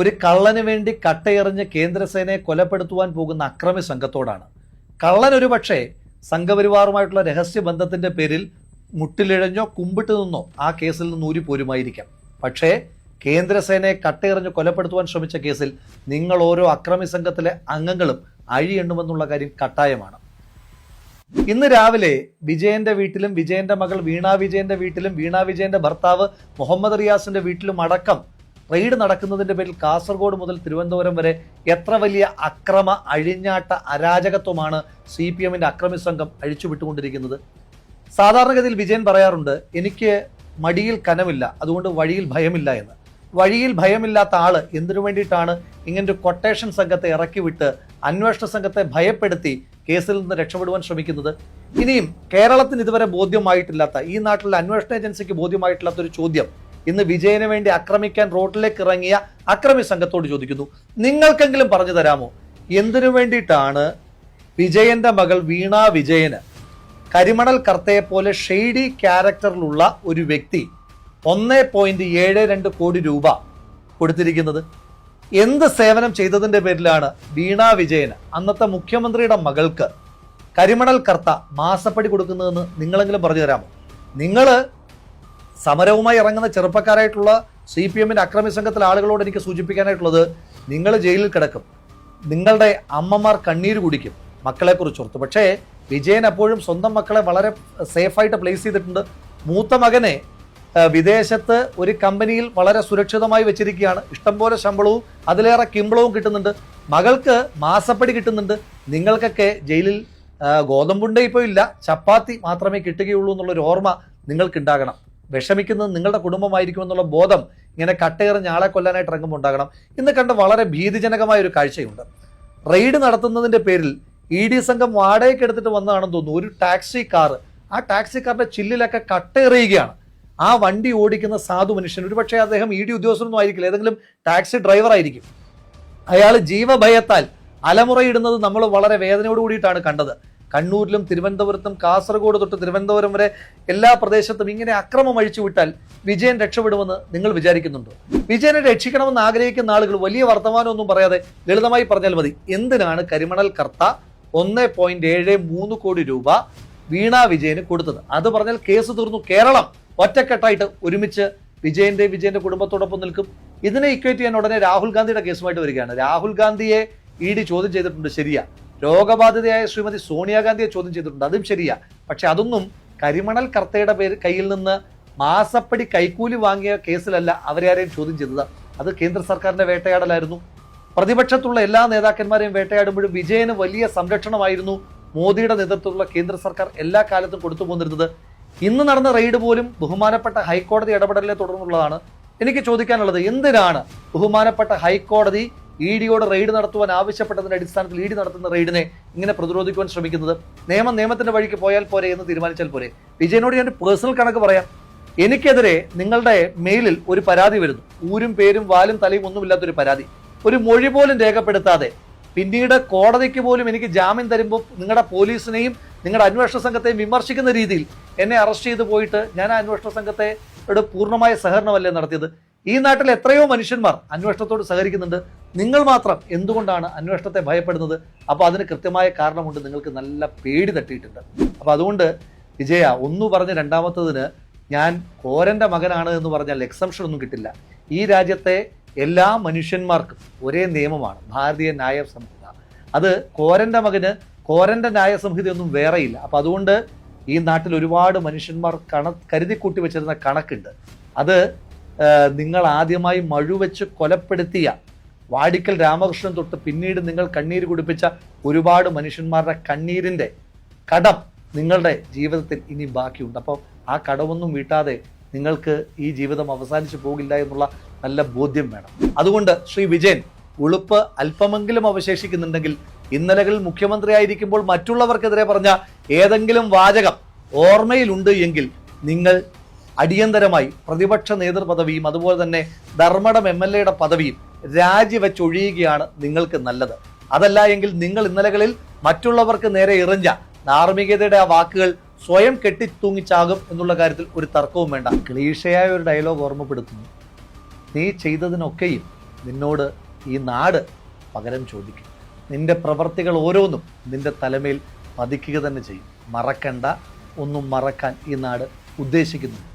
ഒരു കള്ളന് വേണ്ടി കട്ടയെറിഞ്ഞ് കേന്ദ്രസേനയെ കൊലപ്പെടുത്തുവാൻ പോകുന്ന അക്രമി സംഘത്തോടാണ്. കള്ളൻ ഒരു പക്ഷേ സംഘപരിവാറുമായിട്ടുള്ള രഹസ്യബന്ധത്തിന്റെ പേരിൽ മുട്ടിലിഴഞ്ഞോ കുമ്പിട്ട് നിന്നോ ആ കേസിൽ നിന്ന് ഊരിപ്പോരുമായിരിക്കാം. പക്ഷേ കേന്ദ്രസേനയെ കട്ടയെറിഞ്ഞ് കൊലപ്പെടുത്തുവാൻ ശ്രമിച്ച കേസിൽ നിങ്ങൾ ഓരോ അക്രമി സംഘത്തിലെ അംഗങ്ങളും അഴിയെണ്ണുമെന്നുള്ള കാര്യം കട്ടായമാണ്. ഇന്ന് രാവിലെ വിജയന്റെ വീട്ടിലും വിജയന്റെ മകൾ വീണ വിജയന്റെ വീട്ടിലും വീണ വിജയന്റെ ഭർത്താവ് മുഹമ്മദ് റിയാസിന്റെ വീട്ടിലും അടക്കം റെയ്ഡ് നടക്കുന്നതിന്റെ പേരിൽ കാസർഗോഡ് മുതൽ തിരുവനന്തപുരം വരെ എത്ര വലിയ അക്രമ അഴിഞ്ഞാട്ട അരാജകത്വമാണ് CPM-ന്റെ അക്രമി സംഘം അഴിച്ചുവിട്ടുകൊണ്ടിരിക്കുന്നത്. സാധാരണഗതിയിൽ വിജയൻ പറയാറുണ്ട്, എനിക്ക് മടിയിൽ കനമില്ല, അതുകൊണ്ട് വഴിയിൽ ഭയമില്ല എന്ന്. വഴിയിൽ ഭയമില്ലാത്ത ആള് എന്തിനു വേണ്ടിയിട്ടാണ് ഇങ്ങനൊരു കൊട്ടേഷൻ സംഘത്തെ ഇറക്കിവിട്ട് അന്വേഷണ സംഘത്തെ ഭയപ്പെടുത്തി കേസിൽ നിന്ന് രക്ഷപ്പെടുവാൻ ശ്രമിക്കുന്നത്? ഇനിയും കേരളത്തിന് ഇതുവരെ ബോധ്യമായിട്ടില്ലാത്ത, ഈ നാട്ടിലെ അന്വേഷണ ഏജൻസിക്ക് ബോധ്യമായിട്ടില്ലാത്ത ഒരു ചോദ്യം ഇന്ന് വിജയന് വേണ്ടി ആക്രമിക്കാൻ റോഡിലേക്ക് ഇറങ്ങിയ അക്രമി സംഘത്തോട് ചോദിക്കുന്നു. നിങ്ങൾക്കെങ്കിലും പറഞ്ഞു തരാമോ, എന്തിനു വേണ്ടിയിട്ടാണ് വിജയന്റെ മകൾ വീണ വിജയന് കരിമണൽ കർത്തയെ പോലെ ഷെയ്ഡി ക്യാരക്ടറിലുള്ള ഒരു വ്യക്തി 1.72 കോടി രൂപ കൊടുത്തിരിക്കുന്നത്? എന്ത് സേവനം ചെയ്തതിന്റെ പേരിലാണ് വീണ വിജയന്, അന്നത്തെ മുഖ്യമന്ത്രിയുടെ മകൾക്ക്, കരിമണൽ കർത്ത മാസപ്പടി കൊടുക്കുന്നതെന്ന് നിങ്ങളെങ്കിലും പറഞ്ഞു തരാമോ? നിങ്ങൾ സമരവുമായി ഇറങ്ങുന്ന ചെറുപ്പക്കാരായിട്ടുള്ള CPM-ന്റെ അക്രമി സംഘത്തിലെ ആളുകളോട് എനിക്ക് സൂചിപ്പിക്കാനായിട്ടുള്ളത്, നിങ്ങൾ ജയിലിൽ കിടക്കും, നിങ്ങളുടെ അമ്മമാർ കണ്ണീര് കുടിക്കും മക്കളെ കുറിച്ചോർത്ത്. പക്ഷേ വിജയൻ അപ്പോഴും സ്വന്തം മക്കളെ വളരെ സേഫായിട്ട് പ്ലേസ് ചെയ്തിട്ടുണ്ട്. മൂത്ത മകനെ വിദേശത്ത് ഒരു കമ്പനിയിൽ വളരെ സുരക്ഷിതമായി വെച്ചിരിക്കുകയാണ്. ഇഷ്ടംപോലെ ശമ്പളവും അതിലേറെ കിമ്പളവും കിട്ടുന്നുണ്ട്. മകൾക്ക് മാസപ്പടി കിട്ടുന്നുണ്ട്. നിങ്ങൾക്കൊക്കെ ജയിലിൽ ഗോതമ്പുണ്ട ഇപ്പോൾ ഇല്ല, ചപ്പാത്തി മാത്രമേ കിട്ടുകയുള്ളൂ എന്നുള്ളൊരു ഓർമ്മ നിങ്ങൾക്കുണ്ടാകണം. വിഷമിക്കുന്നത് നിങ്ങളുടെ കുടുംബമായിരിക്കും എന്നുള്ള ബോധം ഇങ്ങനെ കട്ടയേറിഞ്ഞ ആളെ കൊല്ലാനായിട്ട് ഇറങ്ങുമ്പോൾ ഉണ്ടാകണം. ഇന്ന് കണ്ട വളരെ ഭീതിജനകമായ ഒരു കാഴ്ചയുണ്ട്. റെയ്ഡ് നടത്തുന്നതിന്റെ പേരിൽ ED സംഘം വാടകയ്ക്ക് എടുത്തിട്ട് വന്നതാണെന്ന് തോന്നുന്നു. ഒരു ടാക്സി കാർ, ആ ടാക്സി കാറിന്റെ ചില്ലിലൊക്കെ കട്ടയെറിയുകയാണ്. ആ വണ്ടി ഓടിക്കുന്ന സാധു മനുഷ്യൻ, ഒരുപക്ഷെ അദ്ദേഹം ED ഉദ്യോഗസ്ഥനൊന്നും ആയിരിക്കില്ല, ഏതെങ്കിലും ടാക്സി ഡ്രൈവർ ആയിരിക്കും. അയാൾ ജീവഭയത്താൽ അലമുറയിടുന്നത് നമ്മൾ വളരെ വേദനയോട് കൂടിയിട്ടാണ് കണ്ടത്. കണ്ണൂരിലും തിരുവനന്തപുരത്തും കാസർഗോഡ് തൊട്ട് തിരുവനന്തപുരം വരെ എല്ലാ പ്രദേശത്തും ഇങ്ങനെ അക്രമം അഴിച്ചുവിട്ടാൽ വിജയൻ രക്ഷപ്പെടുമെന്ന് നിങ്ങൾ വിചാരിക്കുന്നുണ്ടോ? വിജയനെ രക്ഷിക്കണമെന്ന് ആഗ്രഹിക്കുന്ന ആളുകൾ വലിയ വർത്തമാനമൊന്നും പറയാതെ ലളിതമായി പറഞ്ഞാൽ മതി, എന്തിനാണ് കരിമണൽ കർത്ത 1.73 കോടി രൂപ വീണ വിജയന് കൊടുത്തത്? അത് പറഞ്ഞാൽ കേസ് തീർന്നു. കേരളം ഒറ്റക്കെട്ടായിട്ട് ഒരുമിച്ച് വിജയന്റെ കുടുംബത്തോടൊപ്പം നിൽക്കും. ഇതിനെ ഇക്വേറ്റ് ചെയ്യാൻ ഉടനെ രാഹുൽ ഗാന്ധിയുടെ കേസുമായിട്ട് വരികയാണ്. രാഹുൽ ഗാന്ധിയെ ED ചോദ്യം ചെയ്തിട്ടുണ്ട്, ശരിയാ. രോഗബാധിതയായ ശ്രീമതി സോണിയാഗാന്ധിയെ ചോദ്യം ചെയ്തിട്ടുണ്ട്, അതും ശരിയാ. പക്ഷെ അതൊന്നും കരിമണൽ കർത്തയുടെ കയ്യിൽ നിന്ന് മാസപ്പടി കൈക്കൂലി വാങ്ങിയ കേസിലല്ല അവരെ ആരെയും ചോദ്യം ചെയ്തത്. അത് കേന്ദ്ര സർക്കാരിന്റെ വേട്ടയാടലായിരുന്നു. പ്രതിപക്ഷത്തുള്ള എല്ലാ നേതാക്കന്മാരെയും വേട്ടയാടുമ്പോഴും വിജയന് വലിയ സംരക്ഷണമായിരുന്നു മോദിയുടെ നേതൃത്വത്തിലുള്ള കേന്ദ്ര സർക്കാർ എല്ലാ കാലത്തും കൊടുത്തു പോന്നിരുന്നത്. ഇന്ന് നടന്ന റെയ്ഡ് പോലും ബഹുമാനപ്പെട്ട ഹൈക്കോടതി ഇടപെടലിനെ തുടർന്നുള്ളതാണ്. എനിക്ക് ചോദിക്കാനുള്ളത്, എന്തിനാണ് ബഹുമാനപ്പെട്ട ഹൈക്കോടതി EDയോട് റെയ്ഡ് നടത്തുവാൻ ആവശ്യപ്പെട്ടതിന്റെ അടിസ്ഥാനത്തിൽ ED നടത്തുന്ന റെയ്ഡിനെ ഇങ്ങനെ പ്രതിരോധിക്കുവാൻ ശ്രമിക്കുന്നത്? നിയമത്തിന്റെ വഴിക്ക് പോയാൽ പോരെ എന്ന് തീരുമാനിച്ചാൽ പോരെ? വിജയനോട് ഞാൻ പേഴ്സണൽ കണക്ക് പറയാം. എനിക്കെതിരെ നിങ്ങളുടെ മെയിലിൽ ഒരു പരാതി വരുന്നു, ഊരും പേരും വാലും തലയും ഒന്നുമില്ലാത്തൊരു പരാതി, ഒരു മൊഴി പോലും രേഖപ്പെടുത്താതെ പിന്നീട് കോടതിക്ക് പോലും എനിക്ക് ജാമ്യം തരുമ്പോൾ നിങ്ങളുടെ പോലീസിനെയും നിങ്ങളുടെ അന്വേഷണ സംഘത്തെയും വിമർശിക്കുന്ന രീതിയിൽ എന്നെ അറസ്റ്റ് ചെയ്ത് പോയിട്ട് ഞാൻ ആ അന്വേഷണ സംഘത്തെ പൂർണ്ണമായ സഹകരണമല്ലേ നടത്തിയത്? ഈ നാട്ടിൽ എത്രയോ മനുഷ്യന്മാർ അന്വേഷണത്തോട് സഹകരിക്കുന്നുണ്ട്. നിങ്ങൾ മാത്രം എന്തുകൊണ്ടാണ് അന്വേഷണത്തെ ഭയപ്പെടുന്നത്? അപ്പോൾ അതിന് കൃത്യമായ കാരണമുണ്ട്, നിങ്ങൾക്ക് നല്ല പേടി തട്ടിയിട്ടുണ്ട്. അപ്പോൾ അതുകൊണ്ട് വിജയ, ഒന്ന് പറഞ്ഞ് രണ്ടാമത്തതിന് ഞാൻ കോരന്റെ മകനാണ് എന്ന് പറഞ്ഞാൽ എക്സംഷൻ ഒന്നും കിട്ടില്ല. ഈ രാജ്യത്തെ എല്ലാ മനുഷ്യന്മാർക്കും ഒരേ നിയമമാണ്, ഭാരതീയ ന്യായ സംഹിത. അത് കോരന്റെ മകന് കോരന്റെ ന്യായ സംഹിതയൊന്നും വേറെയില്ല. അപ്പം അതുകൊണ്ട് ഈ നാട്ടിൽ ഒരുപാട് മനുഷ്യന്മാർ കരുതി കൂട്ടി വെച്ചിരുന്ന കണക്കുണ്ട്. അത് നിങ്ങൾ ആദ്യമായി മഴുവെച്ച് കൊലപ്പെടുത്തിയ വാടിക്കൽ രാമകൃഷ്ണൻ തൊട്ട് പിന്നീട് നിങ്ങൾ കണ്ണീര് കുടിപ്പിച്ച ഒരുപാട് മനുഷ്യന്മാരുടെ കണ്ണീരിൻ്റെ കടം നിങ്ങളുടെ ജീവിതത്തിൽ ഇനി ബാക്കിയുണ്ട്. അപ്പോൾ ആ കടമൊന്നും വീട്ടാതെ നിങ്ങൾക്ക് ഈ ജീവിതം അവസാനിച്ചു പോകില്ല എന്നുള്ള നല്ല ബോധ്യം വേണം. അതുകൊണ്ട് ശ്രീ വിജയൻ, ഉളുപ്പ് അല്പമെങ്കിലും അവശേഷിക്കുന്നുണ്ടെങ്കിൽ ഇന്നലകളിൽ മുഖ്യമന്ത്രിയായിരിക്കുമ്പോൾ മറ്റുള്ളവർക്കെതിരെ പറഞ്ഞ ഏതെങ്കിലും വാചകം ഓർമ്മയിലുണ്ട് എങ്കിൽ നിങ്ങൾ അടിയന്തരമായി പ്രതിപക്ഷ നേതൃപദവിയും അതുപോലെ തന്നെ ധർമ്മടം MLA-യുടെ പദവിയും രാജിവെച്ചൊഴിയുകയാണ് നിങ്ങൾക്ക് നല്ലത്. അതല്ല എങ്കിൽ നിങ്ങൾ ഇന്നലകളിൽ മറ്റുള്ളവർക്ക് നേരെ എറിഞ്ഞ ധാർമ്മികതയുടെ ആ വാക്കുകൾ സ്വയം കെട്ടിത്തൂങ്ങിച്ചാകും എന്നുള്ള കാര്യത്തിൽ ഒരു തർക്കവും വേണ്ട. ക്ലീഷയായ ഒരു ഡയലോഗ് ഓർമ്മപ്പെടുത്തുന്നു, നീ ചെയ്തതിനൊക്കെയും നിന്നോട് ഈ നാട് പകരം ചോദിക്കും. നിന്റെ പ്രവർത്തികൾ ഓരോന്നും നിന്റെ തലമേൽ പതിക്കുക തന്നെ ചെയ്യും. മറക്കണ്ട, ഒന്നും മറക്കാൻ ഈ നാട് ഉദ്ദേശിക്കുന്നു.